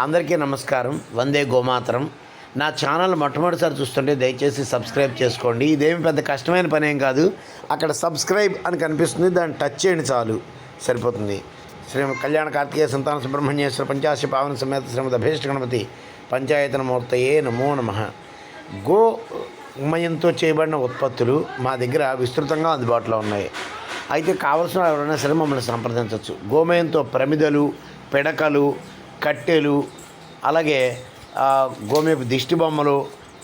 అందరికీ నమస్కారం. వందే గోమాతరం. నా ఛానల్ మొట్టమొదటిసారి చూస్తుంటే దయచేసి సబ్స్క్రైబ్ చేసుకోండి. ఇదేమి పెద్ద కష్టమైన పని ఏం కాదు. అక్కడ సబ్స్క్రైబ్ అని కనిపిస్తుంది, దాన్ని టచ్ చేయండి చాలు, సరిపోతుంది. శ్రీ కళ్యాణ కార్తికేయ సంతాన సుబ్రహ్మణ్యేశ్వర పంచాశి పావన సమేత శ్రీమద్ అభీష్ట గణపతి పంచాయతన మూర్తయే నమో నమః. గోమయంతో చేయబడిన ఉత్పత్తులు మా దగ్గర విస్తృతంగా అందుబాటులో ఉన్నాయి. అయితే కావలసిన ఎవరైనా సరే మమ్మల్ని సంప్రదించవచ్చు. గోమయంతో ప్రమిదలు, పిడకలు, కట్టెలు, అలాగే గోమేపు దిష్టి బొమ్మలు,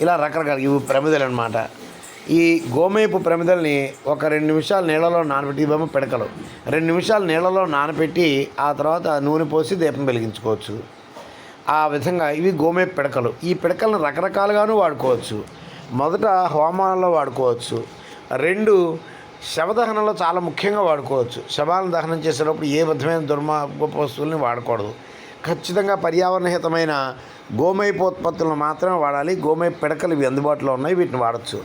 ఇలా రకరకాల ఇవి ప్రమిదలు అన్నమాట. ఈ గోమేపు ప్రమిదల్ని ఒక 2 నిమిషాలు నీళ్ళలో నానబెట్టి, బొమ్మ పిడకలు 2 నిమిషాలు నీళ్ళలో నానబెట్టి ఆ తర్వాత నూనె పోసి దీపం వెలిగించుకోవచ్చు. ఆ విధంగా ఇవి గోమేపు పిడకలు. ఈ పిడకలను రకరకాలుగాను వాడుకోవచ్చు. మొదట హోమాలలో వాడుకోవచ్చు. 2 శవదహనంలో చాలా ముఖ్యంగా వాడుకోవచ్చు. శవాలను దహనం చేసేటప్పుడు ఏ విధమైన దుర్మార్గ వస్తువుల్ని వాడకూడదు. ఖచ్చితంగా పర్యావరణహితమైన గోమేపోత్పత్తులను మాత్రమే వాడాలి. గోమేపు పిడకలు ఇవి అందుబాటులో ఉన్నాయి, వీటిని వాడచ్చు.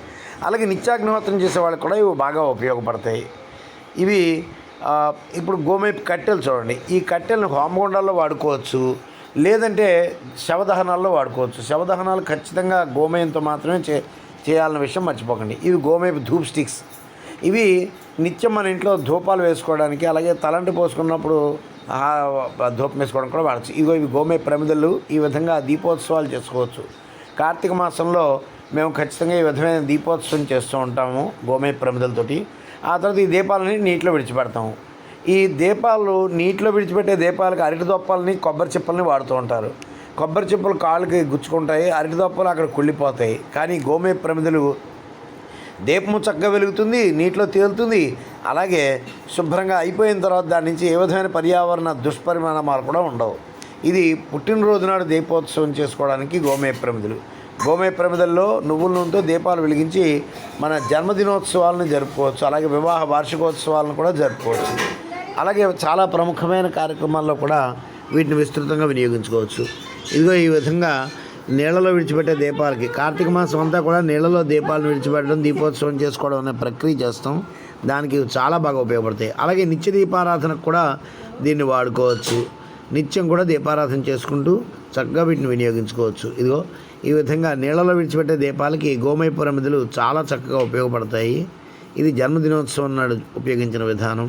అలాగే నిత్యాగ్నిహోత్రం చేసే వాళ్ళకి కూడా ఇవి బాగా ఉపయోగపడతాయి. ఇవి ఇప్పుడు గోమేపు కట్టెలు చూడండి. ఈ కట్టెలను హోమగుండాల్లో వాడుకోవచ్చు, లేదంటే శవదహనాల్లో వాడుకోవచ్చు. శవదహనాలు ఖచ్చితంగా గోమయంతో మాత్రమే చేయాలన్న విషయం మర్చిపోకండి. ఇవి గోమేపు ధూప్ స్టిక్స్. ఇవి నిత్యం మన ఇంట్లో ధూపాలు వేసుకోవడానికి, అలాగే తలంటి పోసుకున్నప్పుడు ధూపం వేసుకోవడం కూడా వాడచ్చు. ఇవి గోమేపు ప్రమిదలు. ఈ విధంగా దీపోత్సవాలు చేసుకోవచ్చు. కార్తీక మాసంలో మేము ఖచ్చితంగా ఈ విధమైన దీపోత్సవం చేస్తూ ఉంటాము గోమేపు ప్రమిదలతోటి. ఆ తర్వాత ఈ దీపాలని నీటిలో విడిచిపెడతాము. ఈ దీపాలు నీటిలో విడిచిపెట్టే దీపాలకు అరటి దొప్పల్ని, కొబ్బరి చిప్పల్ని వాడుతూ ఉంటారు. కొబ్బరి చిప్పలు కాళ్ళకి గుచ్చుకుంటాయి, అరటి దొప్పలు అక్కడ కుళ్ళిపోతాయి. కానీ గోమేపు ప్రమిదలు దీపము చక్కగా వెలుగుతుంది, నీటిలో తేలుతుంది. అలాగే శుభ్రంగా అయిపోయిన తర్వాత దాని నుంచి ఏ విధమైన పర్యావరణ దుష్పరిణామాలు కూడా ఉండవు. ఇది పుట్టినరోజు నాడు దీపోత్సవం చేసుకోవడానికి గోమేపు ప్రమిదలు. గోమేపు ప్రమిదల్లో నువ్వుల నూనెతో దీపాలు వెలిగించి మన జన్మదినోత్సవాలను జరుపుకోవచ్చు. అలాగే వివాహ వార్షికోత్సవాలను కూడా జరుపుకోవచ్చు. అలాగే చాలా ప్రముఖమైన కార్యక్రమాల్లో కూడా వీటిని విస్తృతంగా వినియోగించుకోవచ్చు. ఇదిగో ఈ విధంగా నీళ్ళలో విడిచిపెట్టే దీపాలకి కార్తీక మాసం అంతా కూడా నీళ్ళలో దీపాలను విడిచిపెట్టడం, దీపోత్సవం చేసుకోవడం అనే ప్రక్రియ చేస్తాం. దానికి చాలా బాగా ఉపయోగపడతాయి. అలాగే నిత్య దీపారాధనకు కూడా దీన్ని వాడుకోవచ్చు. నిత్యం కూడా దీపారాధన చేసుకుంటూ చక్కగా వీటిని వినియోగించుకోవచ్చు. ఇదిగో ఈ విధంగా నీళ్ళలో విడిచిపెట్టే దీపాలకి గోమేపు ప్రమిదలు చాలా చక్కగా ఉపయోగపడతాయి. ఇది జన్మదినోత్సవం నాడు ఉపయోగించిన విధానం.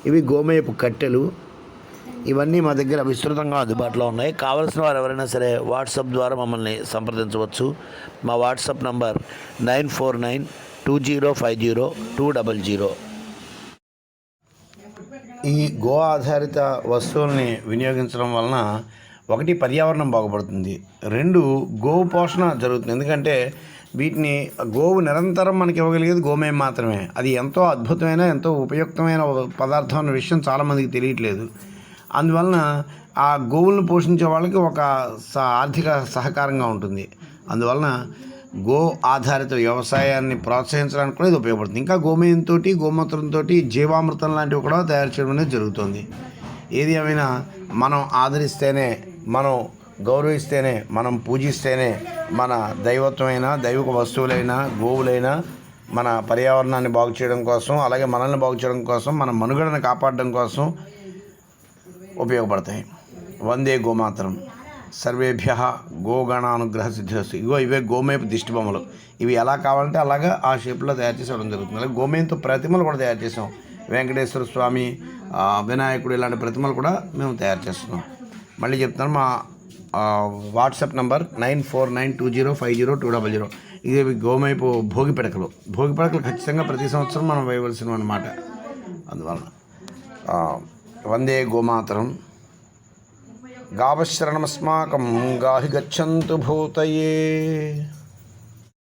ఇవి గోమేపు కట్టెలు. ఇవన్నీ మా దగ్గర విస్తృతంగా అందుబాటులో ఉన్నాయి. కావలసిన వారు ఎవరైనా సరే వాట్సాప్ ద్వారా మమ్మల్ని సంప్రదించవచ్చు. మా వాట్సాప్ నంబర్ 9492050200. ఈ గో ఆధారిత వస్తువుల్ని వినియోగించడం వలన 1 పర్యావరణం బాగుపడుతుంది, 2 గోవు పోషణ జరుగుతుంది. ఎందుకంటే వీటిని గోవు నిరంతరం మనకి ఇవ్వగలిగేది గోమయం మాత్రమే. అది ఎంతో అద్భుతమైన, ఎంతో ఉపయుక్తమైన పదార్థం అన్న విషయం చాలామందికి తెలియట్లేదు. అందువలన ఆ గోవులను పోషించే వాళ్ళకి ఒక ఆర్థిక సహకారంగా ఉంటుంది. అందువలన గో ఆధారిత వ్యవసాయాన్ని ప్రోత్సహించడానికి కూడా ఇది ఉపయోగపడుతుంది. ఇంకా గోమయంతో, గోమూత్రంతో జీవామృతం లాంటివి కూడా తయారు చేయడం అనేది జరుగుతుంది. ఏది ఏమైనా మనం ఆదరిస్తేనే, మనం గౌరవిస్తేనే, మనం పూజిస్తేనే మన దైవత్వమైనా, దైవిక వస్తువులైనా, గోవులైనా మన పర్యావరణాన్ని బాగు చేయడం కోసం, అలాగే మనల్ని బాగు చేయడం కోసం, మన మనుగడను కాపాడడం కోసం ఉపయోగపడతాయి. వందే గోమాతరం. సర్వేభ్యః గోగణానుగ్రహ సిద్ధిరస్తు. ఇవే గోమేపు దిష్టి బొమ్మలు. ఇవి ఎలా కావాలంటే అలాగా ఆ షేప్లో తయారు చేసి ఇవ్వడం జరుగుతుంది. అలాగే గోమయంతో ప్రతిమలు కూడా తయారు చేసాం. వెంకటేశ్వర స్వామి, వినాయకుడు, ఇలాంటి ప్రతిమలు కూడా మేము తయారు చేస్తున్నాం. మళ్ళీ చెప్తున్నాను, మా వాట్సాప్ నంబర్ 9492050200. ఇది గోమేపు భోగి పిడకలు. భోగి పిడకలు ఖచ్చితంగా ప్రతి సంవత్సరం మనం వేయవలసినవి అన్నమాట. అందువలన వందే గోమాతరం. గావశరణమస్మాకం గాహి గచ్చంతు భూతయే.